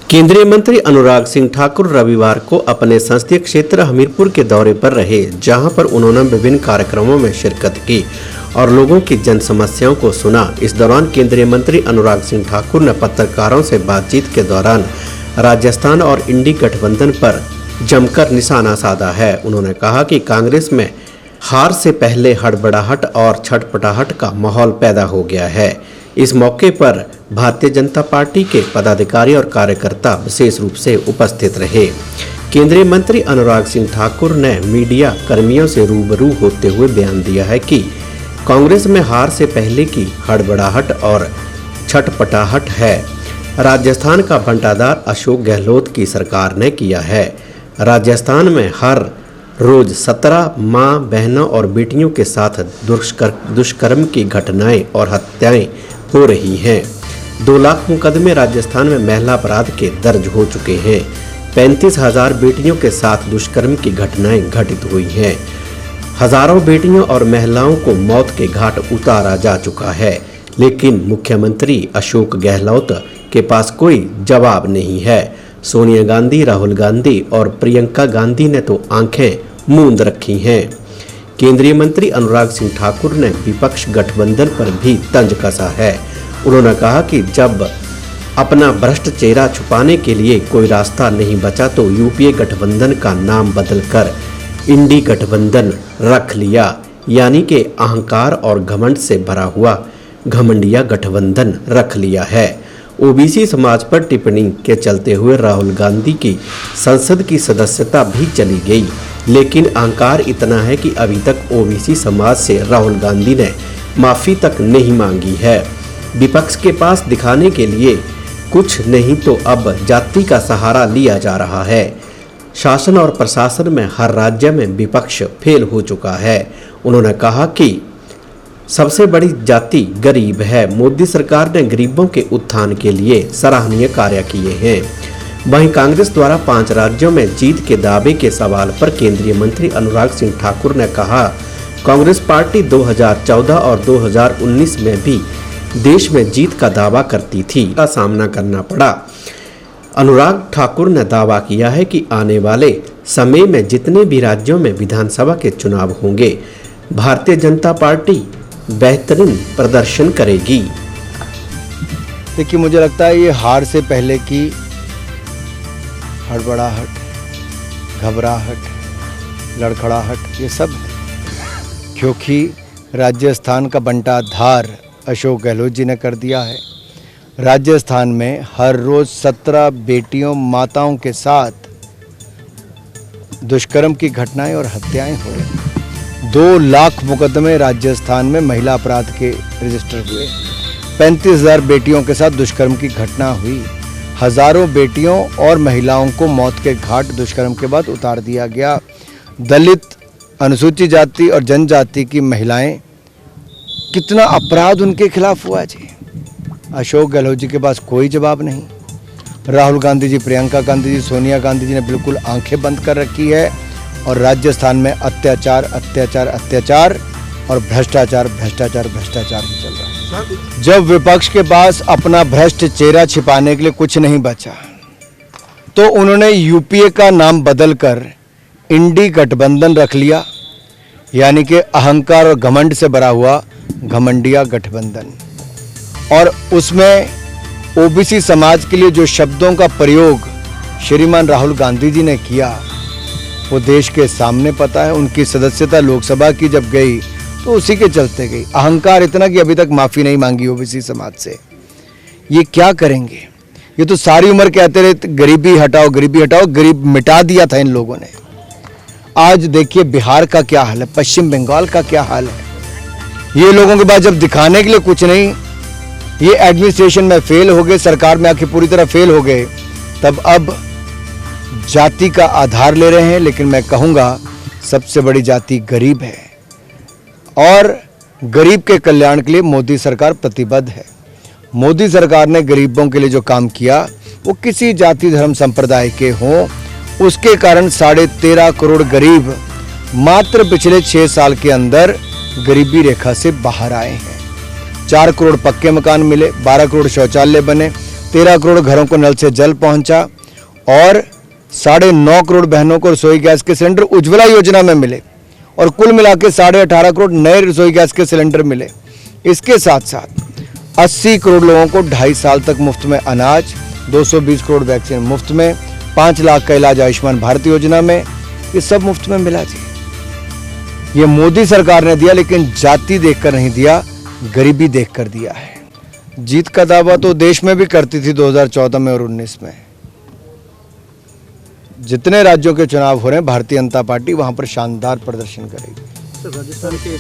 केंद्रीय मंत्री अनुराग सिंह ठाकुर रविवार को अपने संसदीय क्षेत्र हमीरपुर के दौरे पर रहे, जहां पर उन्होंने विभिन्न कार्यक्रमों में शिरकत की और लोगों की जन समस्याओं को सुना। इस दौरान केंद्रीय मंत्री अनुराग सिंह ठाकुर ने पत्रकारों से बातचीत के दौरान राजस्थान और इंडी गठबंधन पर जमकर निशाना साधा है। उन्होंने कहा कि कांग्रेस में हार से पहले हड़बड़ाहट और छटपटाहट का माहौल पैदा हो गया है। इस मौके पर भारतीय जनता पार्टी के पदाधिकारी और कार्यकर्ता विशेष रूप से उपस्थित रहे। केंद्रीय मंत्री अनुराग सिंह ठाकुर ने मीडिया कर्मियों से रूबरू होते हुए बयान दिया है कि कांग्रेस में हार से पहले की हड़बड़ाहट और छटपटाहट है। राजस्थान का बंटाधार अशोक गहलोत की सरकार ने किया है। राजस्थान में हर रोज 17 मां, बहनों और बेटियों के साथ दुष्कर्म की घटनाएं और हत्याएं हो रही हैं। 2 लाख मुकदमे राजस्थान में महिला अपराध के दर्ज हो चुके हैं। 35,000 बेटियों के साथ दुष्कर्म की घटनाएं घटित हुई हैं। हजारों बेटियों और महिलाओं को मौत के घाट उतारा जा चुका है, लेकिन मुख्यमंत्री अशोक गहलोत के पास कोई जवाब नहीं है। सोनिया गांधी, राहुल गांधी और प्रियंका गांधी ने तो आंखें मूंद रखी हैं। केंद्रीय मंत्री अनुराग सिंह ठाकुर ने विपक्ष गठबंधन पर भी तंज कसा है। उन्होंने कहा कि जब अपना भ्रष्ट चेहरा छुपाने के लिए कोई रास्ता नहीं बचा तो यूपीए गठबंधन का नाम बदलकर इंडी गठबंधन रख लिया, यानी कि अहंकार और घमंड से भरा हुआ घमंडिया गठबंधन रख लिया है। ओबीसी समाज पर टिप्पणी के चलते हुए राहुल गांधी की संसद की सदस्यता भी चली गई, लेकिन अहंकार इतना है कि अभी तक ओबीसी समाज से राहुल गांधी ने माफी तक नहीं मांगी है। विपक्ष के पास दिखाने के लिए कुछ नहीं तो अब जाति का सहारा लिया जा रहा है। शासन और प्रशासन में हर राज्य में विपक्ष फेल हो चुका है। उन्होंने कहा कि सबसे बड़ी जाति गरीब है। मोदी सरकार ने गरीबों के उत्थान के लिए सराहनीय कार्य किए हैं। वहीं कांग्रेस द्वारा 5 राज्यों में जीत के दावे के सवाल पर केंद्रीय मंत्री अनुराग सिंह ठाकुर ने कहा, कांग्रेस पार्टी 2014 और 2019 में भी देश में जीत का दावा करती थी, का सामना करना पड़ा। अनुराग ठाकुर ने दावा किया है कि आने वाले समय में जितने भी राज्यों में विधानसभा के चुनाव होंगे, भारतीय जनता पार्टी बेहतरीन प्रदर्शन करेगी। देखिए, मुझे लगता है ये हार से पहले की हड़बड़ाहट, घबराहट, लड़खड़ाहट ये सब है, क्योंकि राजस्थान का बंटाधार अशोक गहलोत जी ने कर दिया है। राजस्थान में हर रोज 17 बेटियों, माताओं के साथ दुष्कर्म की घटनाएं और हत्याएं हो रही। 2 लाख मुकदमे राजस्थान में महिला अपराध के रजिस्टर हुए। 35,000 बेटियों के साथ दुष्कर्म की घटना हुई। हजारों बेटियों और महिलाओं को मौत के घाट दुष्कर्म के बाद उतार दिया गया। दलित, अनुसूचित जाति और जनजाति की महिलाएं, कितना अपराध उनके खिलाफ हुआ जी। अशोक गहलोत जी के पास कोई जवाब नहीं। राहुल गांधी जी, प्रियंका गांधी जी, सोनिया गांधी जी ने बिल्कुल आंखें बंद कर रखी है और राजस्थान में अत्याचार, अत्याचार, अत्याचार और भ्रष्टाचार, भ्रष्टाचार, भ्रष्टाचार ही चल रहा है। जब विपक्ष के पास अपना भ्रष्ट चेहरा छिपाने के लिए कुछ नहीं बचा तो उन्होंने यूपीए का नाम बदलकर इंडी गठबंधन रख लिया, यानी कि अहंकार और घमंड से भरा हुआ घमंडिया गठबंधन। और उसमें ओबीसी समाज के लिए जो शब्दों का प्रयोग श्रीमान राहुल गांधी जी ने किया वो देश के सामने पता है। उनकी सदस्यता लोकसभा की जब गई तो उसी के चलते गई। अहंकार इतना कि अभी तक माफ़ी नहीं मांगी ओबीसी समाज से। ये क्या करेंगे? ये तो सारी उम्र कहते रहे गरीबी हटाओ, गरीबी हटाओ, गरीब मिटा दिया था इन लोगों ने। आज देखिए बिहार का क्या हाल है, पश्चिम बंगाल का क्या हाल है। ये लोगों के पास जब दिखाने के लिए कुछ नहीं, ये एडमिनिस्ट्रेशन में फेल हो गए, सरकार में आके पूरी तरह फेल हो गए, तब अब जाति का आधार ले रहे हैं। लेकिन मैं कहूँगा सबसे बड़ी जाति गरीब है और गरीब के कल्याण के लिए मोदी सरकार प्रतिबद्ध है। मोदी सरकार ने गरीबों के लिए जो काम किया वो किसी जाति, धर्म, संप्रदाय के हों, उसके कारण 13.5 करोड़ गरीब मात्र पिछले 6 साल के अंदर गरीबी रेखा से बाहर आए हैं। 4 करोड़ पक्के मकान मिले, 12 करोड़ शौचालय बने, 13 करोड़ घरों को नल से जल पहुंचा और 9.5 करोड़ बहनों को रसोई गैस के सिलेंडर उज्ज्वला योजना में मिले और कुल मिला के 18.5 करोड़ नए रसोई गैस के सिलेंडर मिले। इसके साथ साथ 80 करोड़ लोगों को 2.5 साल तक मुफ्त में अनाज, 220 करोड़ वैक्सीन मुफ्त में, 5 लाख का इलाज आयुष्मान भारत योजना में, ये सब मुफ्त में मिला जी। ये मोदी सरकार ने दिया, लेकिन जाति देखकर नहीं दिया, गरीबी देखकर दिया है। जीत का दावा तो देश में भी करती थी 2014 में और 19 में। जितने राज्यों के चुनाव हो रहे हैं, भारतीय जनता पार्टी वहां पर शानदार प्रदर्शन करेगी। राजस्थान के